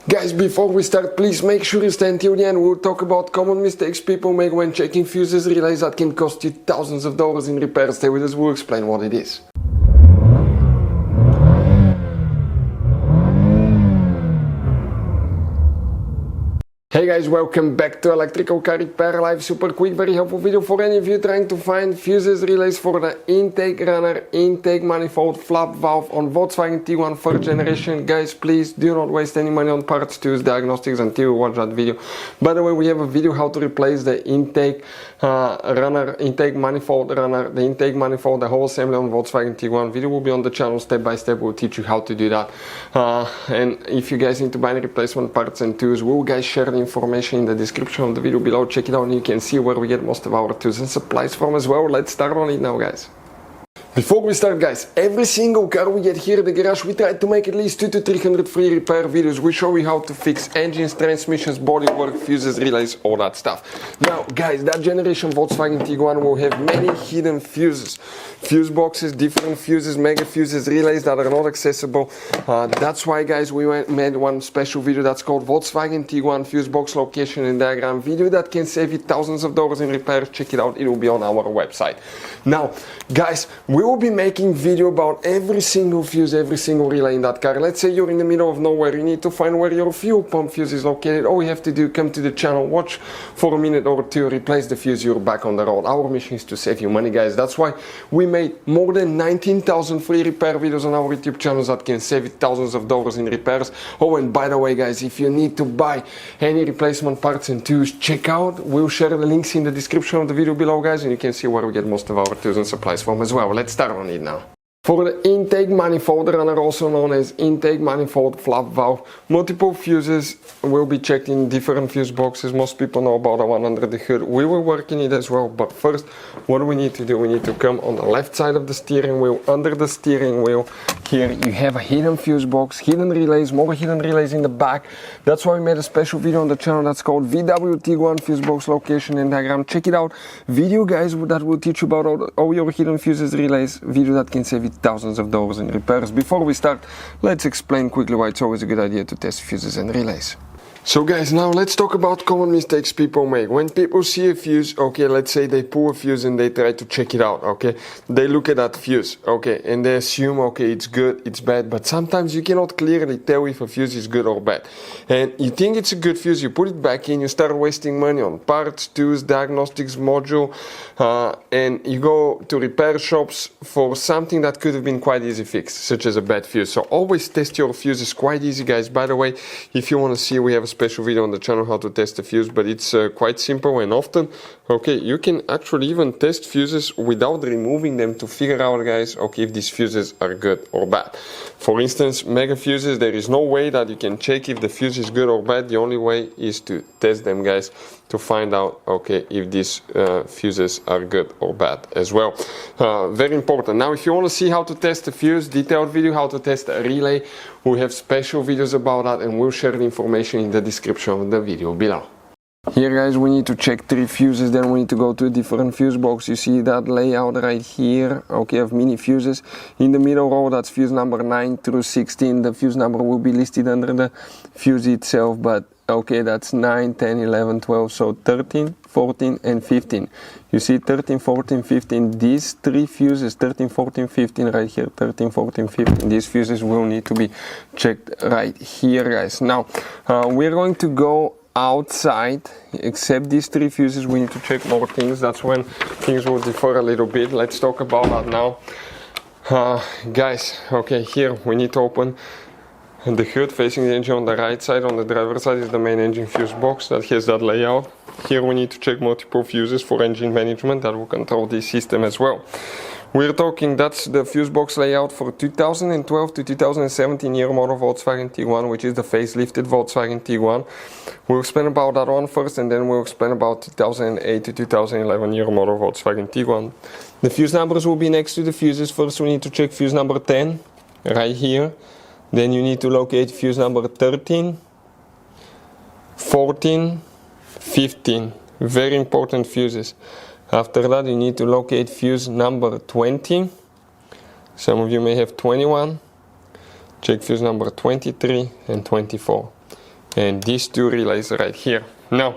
Guys, before we start, please make sure you stay until the end. We'll talk about common mistakes people make when checking fuses, relays that can cost you thousands of dollars in repairs. Stay with us, we'll explain what it is. Hey guys, welcome back to Electrical Car Repair Live. Super quick, very helpful video for any of you trying to find fuses relays for the Intake Runner, Intake Manifold Flap Valve on Volkswagen Tiguan 3rd generation. Guys, please do not waste any money on parts, tools, diagnostics until you watch that video. By the way, we have a video how to replace the Intake Runner, Intake Manifold Runner, the Intake Manifold, the whole assembly on Volkswagen Tiguan. Video will be on the channel step by step. We'll teach you how to do that. And if you guys need to buy any replacement parts and tools, we'll guys share the information in the description of the video below. Check it out and you can see where we get most of our tools and supplies from as well. Let's start on it now, guys. Before we start, guys, every single car we get here at the garage, we try to make at least 200 to 300 free repair videos. We show you how to fix engines, transmissions, bodywork, fuses, relays, all that stuff. Now, guys, that generation Volkswagen Tiguan will have many hidden fuses. Fuse boxes, different fuses, mega fuses, relays that are not accessible. That's why, guys, we made one special video that's called Volkswagen Tiguan Fuse Box Location and Diagram video that can save you thousands of dollars in repairs. Check it out, it will be on our website. Now, guys, we will be making video about every single fuse, every single relay in that car. Let's say you're in the middle of nowhere, you need to find where your fuel pump fuse is located. All you have to do, come to the channel, watch for a minute or two, replace the fuse, you're back on the road. Our mission is to save you money, guys. That's why we made more than 19,000 free repair videos on our YouTube channels that can save you thousands of dollars in repairs. Oh, and by the way, guys, if you need to buy any replacement parts and tools, check out, we'll share the links in the description of the video below, guys, and you can see where we get most of our tools and supplies from as well. Let's start on it now. For the Intake Manifold Runner, also known as Intake Manifold Flap Valve, multiple fuses will be checked in different fuse boxes. Most people know about the one under the hood. We will work in it as well, but first, what do we need to do? We need to come on the left side of the steering wheel, under the steering wheel. Here you have a hidden fuse box, hidden relays, more hidden relays in the back. That's why we made a special video on the channel that's called VW Tiguan Fuse Box Location and Diagram. Check it out. Video, guys, that will teach you about all your hidden fuses, relays. Video that can save you thousands of dollars in repairs. Before we start, let's explain quickly why it's always a good idea to test fuses and relays. So guys, now let's talk about common mistakes people make. When people see a fuse, okay, let's say they pull a fuse and they try to check it out, okay, they look at that fuse, okay, and they assume, okay, it's good, it's bad, but sometimes you cannot clearly tell if a fuse is good or bad. And you think it's a good fuse, you put it back in, you start wasting money on parts, tools, diagnostics, module, and you go to repair shops for something that could have been quite easy fixed, such as a bad fuse. So always test your fuses, quite easy, guys. By the way, if you want to see, we have a special video on the channel how to test a fuse, but it's quite simple and often, okay, you can actually even test fuses without removing them to figure out, guys, okay, if these fuses are good or bad. For instance, mega fuses, there is no way that you can check if the fuse is good or bad. The only way is to test them, guys, to find out, okay, if these fuses are good or bad as well. Very important. Now, if you want to see how to test a fuse, detailed video how to test a relay, we have special videos about that, and we'll share the information in the description of the video below. Here, guys, we need to check 3 fuses, then we need to go to a different fuse box. You see that layout right here, okay, of mini fuses. In the middle row, that's fuse number 9 through 16. The fuse number will be listed under the fuse itself, but okay, that's 9, 10, 11, 12, so 13, 14, and 15. You see 13, 14, 15, these 3 fuses, 13, 14, 15, right here, 13, 14, 15. These fuses will need to be checked right here, guys. Now, we're going to go outside. Except these 3 fuses, we need to check more things. That's when things will differ a little bit. Let's talk about that now. Guys, okay, here we need to open the hood facing the engine on the right side. On the driver's side is the main engine fuse box that has that layout. Here we need to check multiple fuses for engine management that will control this system as well. We're talking, that's the fuse box layout for 2012 to 2017 year model Volkswagen Tiguan, which is the facelifted Volkswagen Tiguan. We'll explain about that one first, and then we'll explain about 2008 to 2011 year model Volkswagen Tiguan. The fuse numbers will be next to the fuses. First we need to check fuse number 10, right here. Then you need to locate fuse number 13, 14, 15. Very important fuses. After that, you need to locate fuse number 20. Some of you may have 21. Check fuse number 23 and 24. and these two relays right here. Now,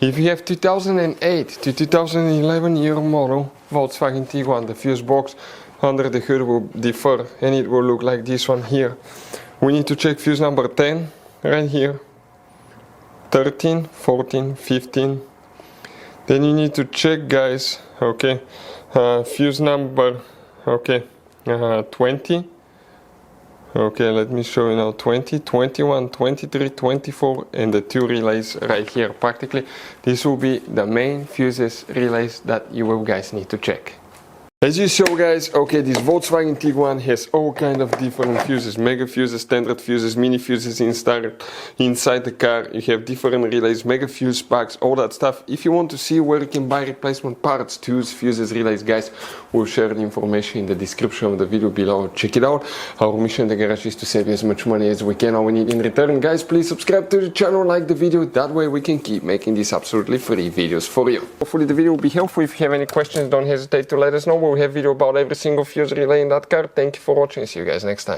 if you have 2008 to 2011 year model Volkswagen Tiguan, the fuse box under the hood will differ and it will look like this one here. We need to check fuse number 10 right here, 13, 14, 15. Then you need to check, guys, okay, fuse number, okay, 20. Okay, let me show you now 20, 21, 23, 24, and the two relays right here. Practically, this will be the main fuses relays that you will guys need to check. As you saw, guys, okay, this Volkswagen Tiguan has all kind of different fuses, mega fuses, standard fuses, mini fuses inside the car. You have different relays, mega fuse packs, all that stuff. If you want to see where you can buy replacement parts, tools, fuses, relays, guys, we'll share the information in the description of the video below. Check it out. Our mission in the garage is to save you as much money as we can. All we need in return, guys, please subscribe to the channel, like the video. That way we can keep making these absolutely free videos for you. Hopefully the video will be helpful. If you have any questions, don't hesitate to let us know. We'll have video about every single fuse relay in that car. Thank you for watching. See you guys next time.